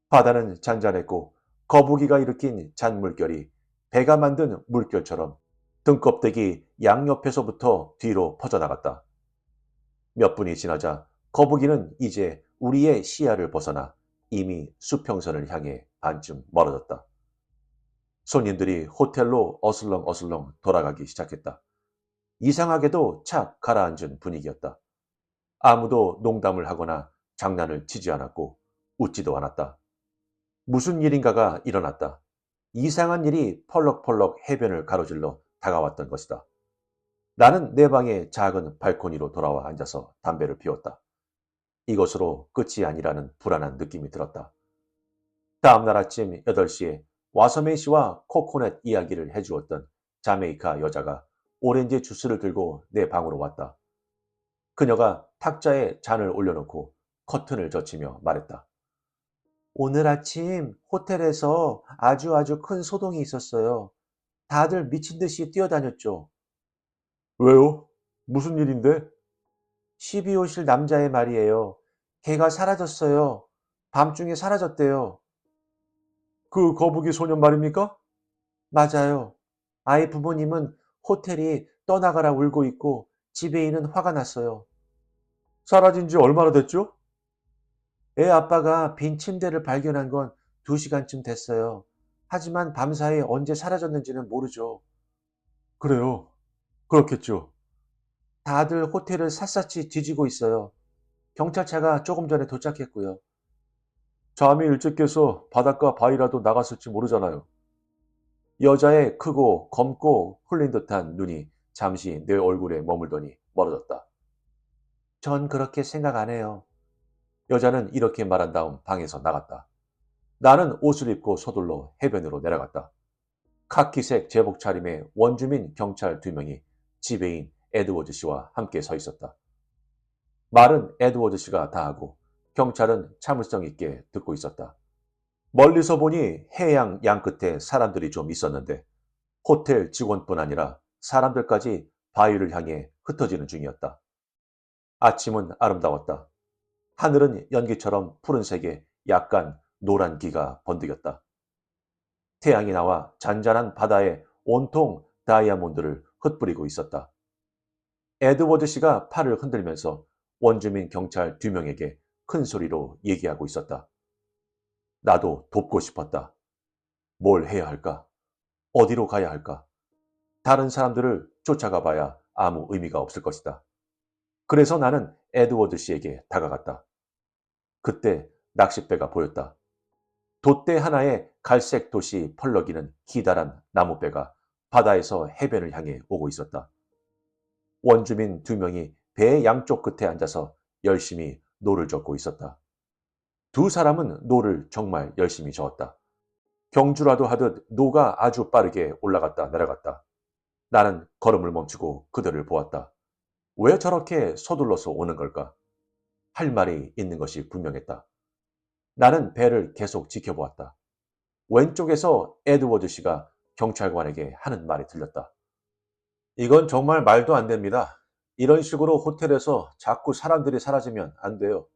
바다는 잔잔했고 거북이가 일으킨 잔물결이 배가 만든 물결처럼 등껍데기 양옆에서부터 뒤로 퍼져나갔다. 몇 분이 지나자 거북이는 이제 우리의 시야를 벗어나 이미 수평선을 향해 반쯤 멀어졌다. 손님들이 호텔로 어슬렁어슬렁 돌아가기 시작했다. 이상하게도 착 가라앉은 분위기였다. 아무도 농담을 하거나 장난을 치지 않았고 웃지도 않았다. 무슨 일인가가 일어났다. 이상한 일이 펄럭펄럭 해변을 가로질러 다가왔던 것이다. 나는 내 방의 작은 발코니로 돌아와 앉아서 담배를 피웠다. 이것으로 끝이 아니라는 불안한 느낌이 들었다. 다음날 아침 8시에 와서메이 씨와 코코넛 이야기를 해주었던 자메이카 여자가 오렌지 주스를 들고 내 방으로 왔다. 그녀가 탁자에 잔을 올려놓고 커튼을 젖히며 말했다. 오늘 아침 호텔에서 아주 큰 소동이 있었어요. 다들 미친 듯이 뛰어다녔죠. 왜요? 무슨 일인데? 12호실 남자의 말이에요. 걔가 사라졌어요. 밤중에 사라졌대요. 그 거북이 소년 말입니까? 맞아요. 아이 부모님은 호텔이 떠나가라 울고 있고 지배인은 화가 났어요. 사라진 지 얼마나 됐죠? 애 아빠가 빈 침대를 발견한 건 2시간쯤 됐어요. 하지만 밤사이 언제 사라졌는지는 모르죠. 그래요. 그렇겠죠. 다들 호텔을 샅샅이 뒤지고 있어요. 경찰차가 조금 전에 도착했고요. 잠이 일찍 깨서 바닷가 바위라도 나갔을지 모르잖아요. 여자의 크고 검고 흘린 듯한 눈이 잠시 내 얼굴에 머물더니 멀어졌다. 전 그렇게 생각 안 해요. 여자는 이렇게 말한 다음 방에서 나갔다. 나는 옷을 입고 서둘러 해변으로 내려갔다. 카키색 제복 차림의 원주민 경찰 2명이 지배인 에드워드 씨와 함께 서 있었다. 말은 에드워드 씨가 다 하고 경찰은 참을성 있게 듣고 있었다. 멀리서 보니 해양 양 끝에 사람들이 좀 있었는데 호텔 직원뿐 아니라 사람들까지 바위를 향해 흩어지는 중이었다. 아침은 아름다웠다. 하늘은 연기처럼 푸른색에 약간 노란 기가 번득였다. 태양이 나와 잔잔한 바다에 온통 다이아몬드를 흩뿌리고 있었다. 에드워드 씨가 팔을 흔들면서 원주민 경찰 2명에게 큰 소리로 얘기하고 있었다. 나도 돕고 싶었다. 뭘 해야 할까? 어디로 가야 할까? 다른 사람들을 쫓아가 봐야 아무 의미가 없을 것이다. 그래서 나는 에드워드 씨에게 다가갔다. 그때 낚싯배가 보였다. 돛대 하나에 갈색 돛이 펄럭이는 기다란 나무배가 바다에서 해변을 향해 오고 있었다. 원주민 2명이 배 양쪽 끝에 앉아서 열심히 노를 젓고 있었다. 2사람은 노를 정말 열심히 저었다. 경주라도 하듯 노가 아주 빠르게 올라갔다 내려갔다. 나는 걸음을 멈추고 그들을 보았다. 왜 저렇게 서둘러서 오는 걸까? 할 말이 있는 것이 분명했다. 나는 배를 계속 지켜보았다. 왼쪽에서 에드워드 씨가 경찰관에게 하는 말이 들렸다. 이건 정말 말도 안 됩니다. 이런 식으로 호텔에서 자꾸 사람들이 사라지면 안 돼요.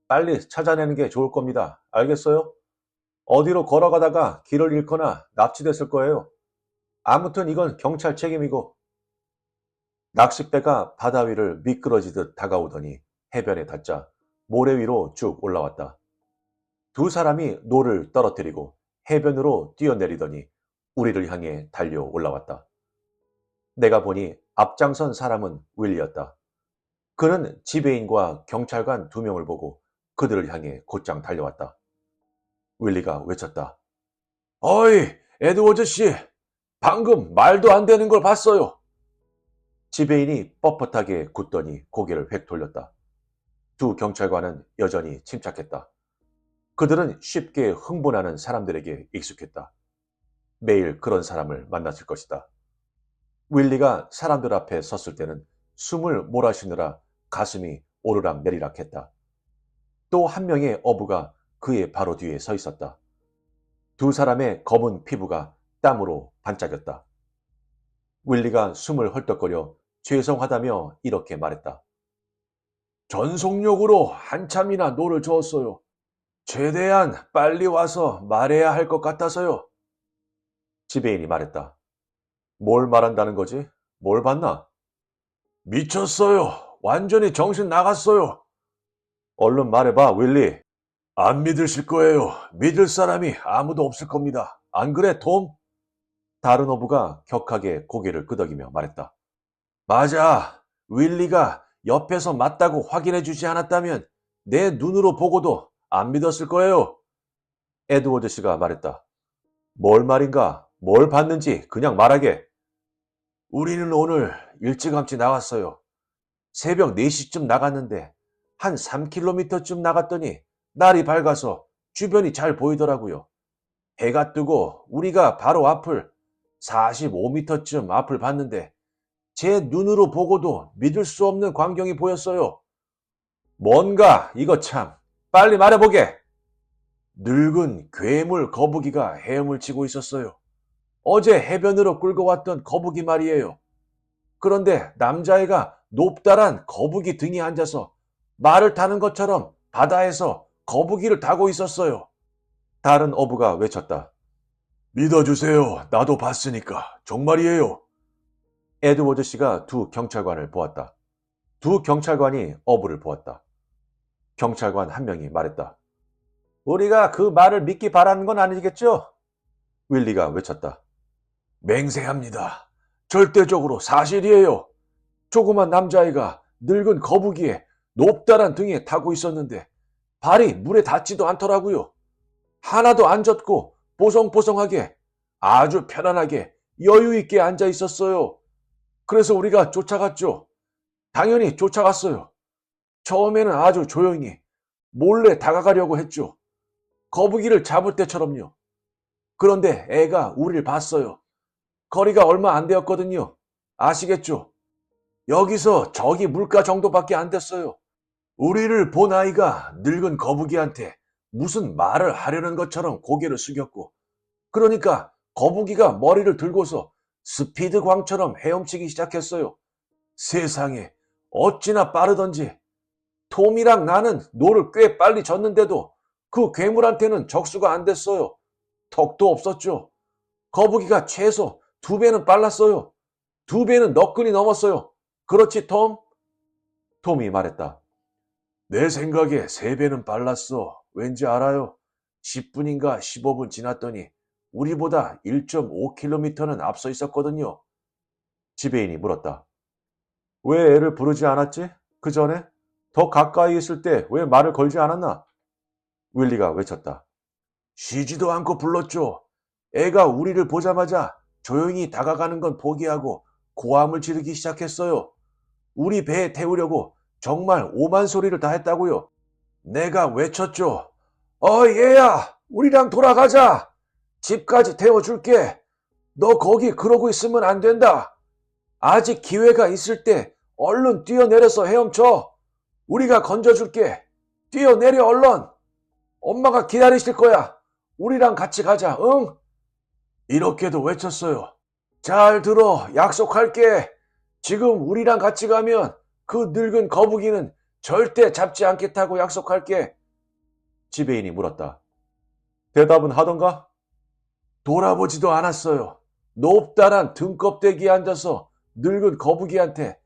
빨리 찾아내는 게 좋을 겁니다. 알겠어요? 어디로 걸어가다가 길을 잃거나 납치됐을 거예요. 아무튼 이건 경찰 책임이고. 낚싯배가 바다 위를 미끄러지듯 다가오더니 해변에 닿자 모래 위로 쭉 올라왔다. 2사람이 노를 떨어뜨리고 해변으로 뛰어내리더니 우리를 향해 달려 올라왔다. 내가 보니 앞장선 사람은 윌리였다. 그는 지배인과 경찰관 2명을 보고 그들을 향해 곧장 달려왔다. 윌리가 외쳤다. 어이, 에드워드 씨! 방금 말도 안 되는 걸 봤어요. 지배인이 뻣뻣하게 굳더니 고개를 획 돌렸다. 2 경찰관은 여전히 침착했다. 그들은 쉽게 흥분하는 사람들에게 익숙했다. 매일 그런 사람을 만났을 것이다. 윌리가 사람들 앞에 섰을 때는 숨을 몰아쉬느라 가슴이 오르락 내리락 했다. 또 한 명의 어부가 그의 바로 뒤에 서 있었다. 2사람의 검은 피부가 땀으로 반짝였다. 윌리가 숨을 헐떡거려 죄송하다며 이렇게 말했다. 전속력으로 한참이나 노를 저었어요. 최대한 빨리 와서 말해야 할 것 같아서요. 지배인이 말했다. 뭘 말한다는 거지? 뭘 봤나? 미쳤어요. 완전히 정신 나갔어요. 얼른 말해봐, 윌리. 안 믿으실 거예요. 믿을 사람이 아무도 없을 겁니다. 안 그래, 톰? 다른 어부가 격하게 고개를 끄덕이며 말했다. 맞아. 윌리가 옆에서 맞다고 확인해 주지 않았다면 내 눈으로 보고도 안 믿었을 거예요. 에드워드 씨가 말했다. 뭘 말인가? 뭘 봤는지 그냥 말하게. 우리는 오늘 일찌감치 나갔어요. 새벽 4시쯤 나갔는데 한 3km쯤 나갔더니 날이 밝아서 주변이 잘 보이더라고요. 해가 뜨고 우리가 바로 앞을 45m쯤 앞을 봤는데 제 눈으로 보고도 믿을 수 없는 광경이 보였어요. 뭔가 이거 참 빨리 말해보게. 늙은 괴물 거북이가 헤엄을 치고 있었어요. 어제 해변으로 끌고 왔던 거북이 말이에요. 그런데 남자애가 높다란 거북이 등에 앉아서 말을 타는 것처럼 바다에서 거북이를 타고 있었어요. 다른 어부가 외쳤다. 믿어주세요. 나도 봤으니까. 정말이에요. 에드워드 씨가 2 경찰관을 보았다. 2 경찰관이 어부를 보았다. 경찰관 한 명이 말했다. 우리가 그 말을 믿기 바라는 건 아니겠죠? 윌리가 외쳤다. 맹세합니다. 절대적으로 사실이에요. 조그만 남자아이가 늙은 거북이에 높다란 등에 타고 있었는데 발이 물에 닿지도 않더라고요. 하나도 안 젖고 보송보송하게 아주 편안하게 여유 있게 앉아 있었어요. 그래서 우리가 쫓아갔죠. 당연히 쫓아갔어요. 처음에는 아주 조용히 몰래 다가가려고 했죠. 거북이를 잡을 때처럼요. 그런데 애가 우리를 봤어요. 거리가 얼마 안 되었거든요. 아시겠죠? 여기서 저기 물가 정도밖에 안 됐어요. 우리를 본 아이가 늙은 거북이한테 무슨 말을 하려는 것처럼 고개를 숙였고, 그러니까 거북이가 머리를 들고서 스피드 광처럼 헤엄치기 시작했어요. 세상에, 어찌나 빠르던지. 톰이랑 나는 노를 꽤 빨리 졌는데도 그 괴물한테는 적수가 안 됐어요. 턱도 없었죠. 거북이가 최소 2배는 빨랐어요. 2배는 너끈히 넘었어요. 그렇지, 톰? 톰이 말했다. 내 생각에 3배는 빨랐어. 왠지 알아요? 10분인가 15분 지났더니 우리보다 1.5km는 앞서 있었거든요. 지배인이 물었다. 왜 애를 부르지 않았지? 그 전에? 더 가까이 있을 때 왜 말을 걸지 않았나? 윌리가 외쳤다. 쉬지도 않고 불렀죠. 애가 우리를 보자마자 조용히 다가가는 건 포기하고 고함을 지르기 시작했어요. 우리 배에 태우려고 정말 오만 소리를 다 했다고요. 내가 외쳤죠. 얘야, 우리랑 돌아가자. 집까지 태워줄게. 너 거기 그러고 있으면 안 된다. 아직 기회가 있을 때 얼른 뛰어내려서 헤엄쳐. 우리가 건져줄게. 뛰어내려 얼른. 엄마가 기다리실 거야. 우리랑 같이 가자. 응? 이렇게도 외쳤어요. 잘 들어. 약속할게. 지금 우리랑 같이 가면 그 늙은 거북이는 절대 잡지 않겠다고 약속할게. 지배인이 물었다. 대답은 하던가? 돌아보지도 않았어요. 높다란 등껍데기에 앉아서 늙은 거북이한테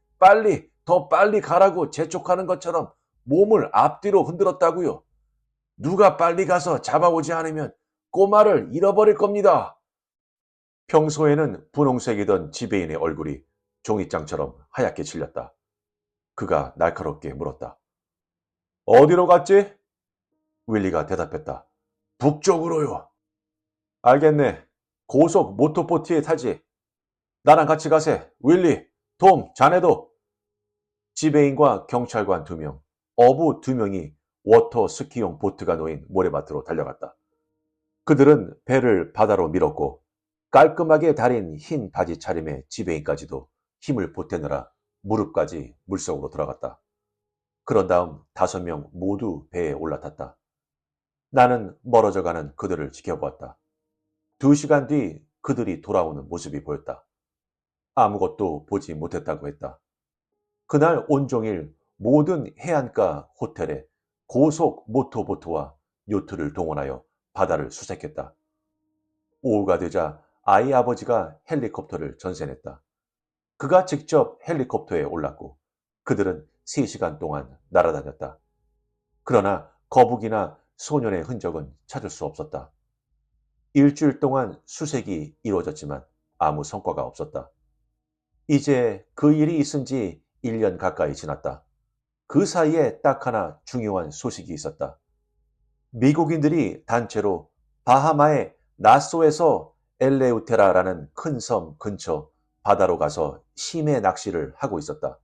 더 빨리 가라고 재촉하는 것처럼 몸을 앞뒤로 흔들었다고요. 누가 빨리 가서 잡아오지 않으면 꼬마를 잃어버릴 겁니다. 평소에는 분홍색이던 지배인의 얼굴이 종이장처럼 하얗게 질렸다. 그가 날카롭게 물었다. 어디로 갔지? 윌리가 대답했다. 북쪽으로요. 알겠네. 고속 모터보트에 타지. 나랑 같이 가세. 윌리, 톰, 자네도. 지배인과 경찰관 2명, 어부 2명이 워터 스키용 보트가 놓인 모래밭으로 달려갔다. 그들은 배를 바다로 밀었고 깔끔하게 다린 흰 바지 차림의 지배인까지도 힘을 보태느라 무릎까지 물속으로 들어갔다. 그런 다음 5명 모두 배에 올라탔다. 나는 멀어져가는 그들을 지켜보았다. 2시간 뒤 그들이 돌아오는 모습이 보였다. 아무것도 보지 못했다고 했다. 그날 온종일 모든 해안가 호텔에 고속 모터보트와 요트를 동원하여 바다를 수색했다. 오후가 되자 아이 아버지가 헬리콥터를 전세냈다. 그가 직접 헬리콥터에 올랐고 그들은 3시간 동안 날아다녔다. 그러나 거북이나 소년의 흔적은 찾을 수 없었다. 일주일 동안 수색이 이루어졌지만 아무 성과가 없었다. 이제 그 일이 있은 지 1년 가까이 지났다. 그 사이에 딱 하나 중요한 소식이 있었다. 미국인들이 단체로 바하마의 나소에서 엘레우테라라는 큰 섬 근처 바다로 가서 심해 낚시를 하고 있었다.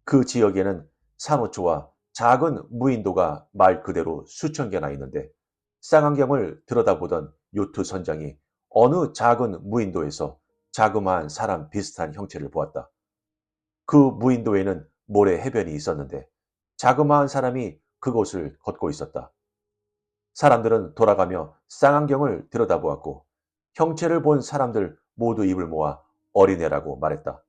그 지역에는 산호초와 작은 무인도가 말 그대로 수천 개나 있는데 쌍안경을 들여다보던 요트 선장이 어느 작은 무인도에서 자그마한 사람 비슷한 형체를 보았다. 그 무인도에는 모래 해변이 있었는데 자그마한 사람이 그곳을 걷고 있었다. 사람들은 돌아가며 쌍안경을 들여다보았고 형체를 본 사람들 모두 입을 모아 어린애라고 말했다.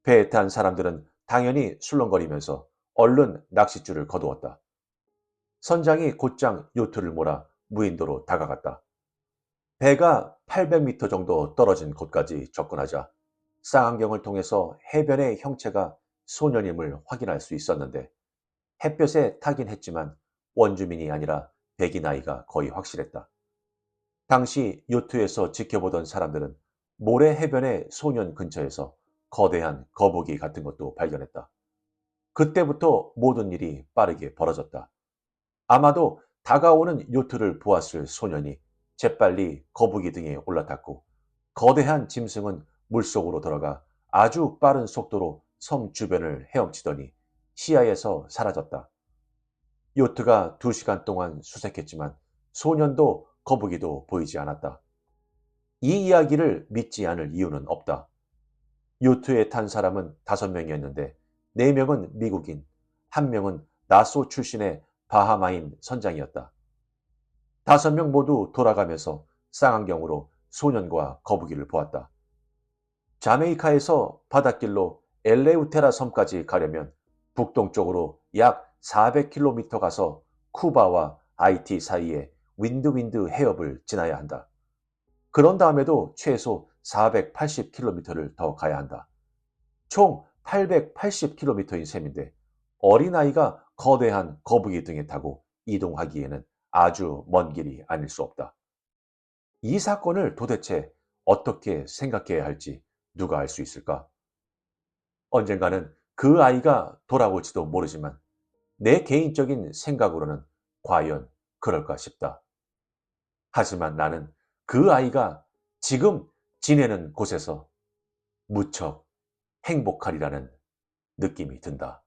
배에 탄 사람들은 당연히 술렁거리면서 얼른 낚싯줄을 거두었다. 선장이 곧장 요트를 몰아 무인도로 다가갔다. 배가 800m 정도 떨어진 곳까지 접근하자 쌍안경을 통해서 해변의 형체가 소년임을 확인할 수 있었는데 햇볕에 타긴 했지만 원주민이 아니라 백이 나이가 거의 확실했다. 당시 요트에서 지켜보던 사람들은 모래 해변의 소년 근처에서 거대한 거북이 같은 것도 발견했다. 그때부터 모든 일이 빠르게 벌어졌다. 아마도 다가오는 요트를 보았을 소년이 재빨리 거북이 등에 올라탔고 거대한 짐승은 물속으로 들어가 아주 빠른 속도로 섬 주변을 헤엄치더니 시야에서 사라졌다. 요트가 2시간 동안 수색했지만 소년도 거북이도 보이지 않았다. 이 이야기를 믿지 않을 이유는 없다. 요트에 탄 사람은 5명이었는데 4명은 미국인, 1명은 나소 출신의 바하마인 선장이었다. 5명 모두 돌아가면서 쌍안경으로 소년과 거북이를 보았다. 자메이카에서 바닷길로 엘레우테라 섬까지 가려면 북동쪽으로 약 400km 가서 쿠바와 아이티 사이의 윈드윈드 해협을 지나야 한다. 그런 다음에도 최소 480km를 더 가야 한다. 총 880km인 셈인데 어린아이가 거대한 거북이 등에 타고 이동하기에는 아주 먼 길이 아닐 수 없다. 이 사건을 도대체 어떻게 생각해야 할지 누가 알 수 있을까? 언젠가는 그 아이가 돌아올지도 모르지만 내 개인적인 생각으로는 과연 그럴까 싶다. 하지만 나는 그 아이가 지금 지내는 곳에서 무척 행복하리라는 느낌이 든다.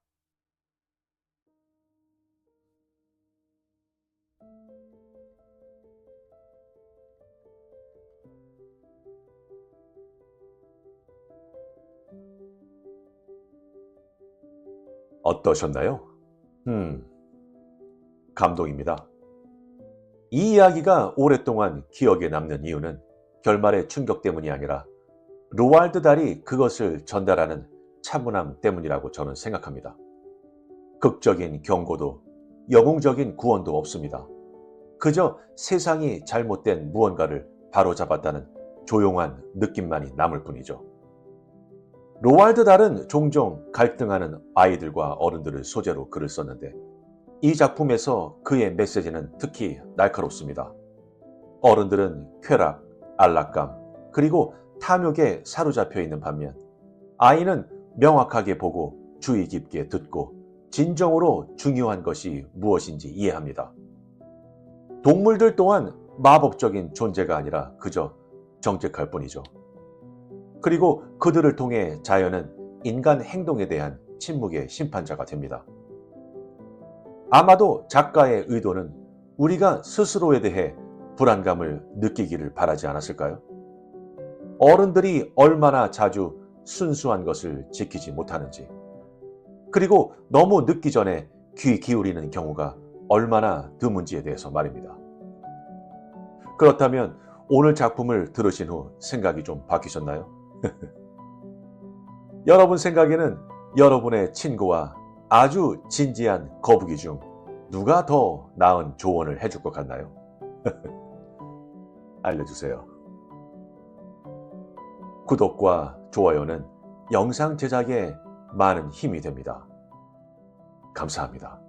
어떠셨나요? 감동입니다. 이 이야기가 오랫동안 기억에 남는 이유는 결말의 충격 때문이 아니라 로알드 달이 그것을 전달하는 차분함 때문이라고 저는 생각합니다. 극적인 경고도 영웅적인 구원도 없습니다. 그저 세상이 잘못된 무언가를 바로잡았다는 조용한 느낌만이 남을 뿐이죠. 로알드 달은 종종 갈등하는 아이들과 어른들을 소재로 글을 썼는데 이 작품에서 그의 메시지는 특히 날카롭습니다. 어른들은 쾌락, 안락감, 그리고 탐욕에 사로잡혀 있는 반면 아이는 명확하게 보고 주의 깊게 듣고 진정으로 중요한 것이 무엇인지 이해합니다. 동물들 또한 마법적인 존재가 아니라 그저 정직할 뿐이죠. 그리고 그들을 통해 자연은 인간 행동에 대한 침묵의 심판자가 됩니다. 아마도 작가의 의도는 우리가 스스로에 대해 불안감을 느끼기를 바라지 않았을까요? 어른들이 얼마나 자주 순수한 것을 지키지 못하는지, 그리고 너무 늦기 전에 귀 기울이는 경우가 얼마나 드문지에 대해서 말입니다. 그렇다면 오늘 작품을 들으신 후 생각이 좀 바뀌셨나요? 여러분 생각에는 여러분의 친구와 아주 진지한 거북이 중 누가 더 나은 조언을 해줄 것 같나요? 알려주세요. 구독과 좋아요는 영상 제작에 많은 힘이 됩니다. 감사합니다.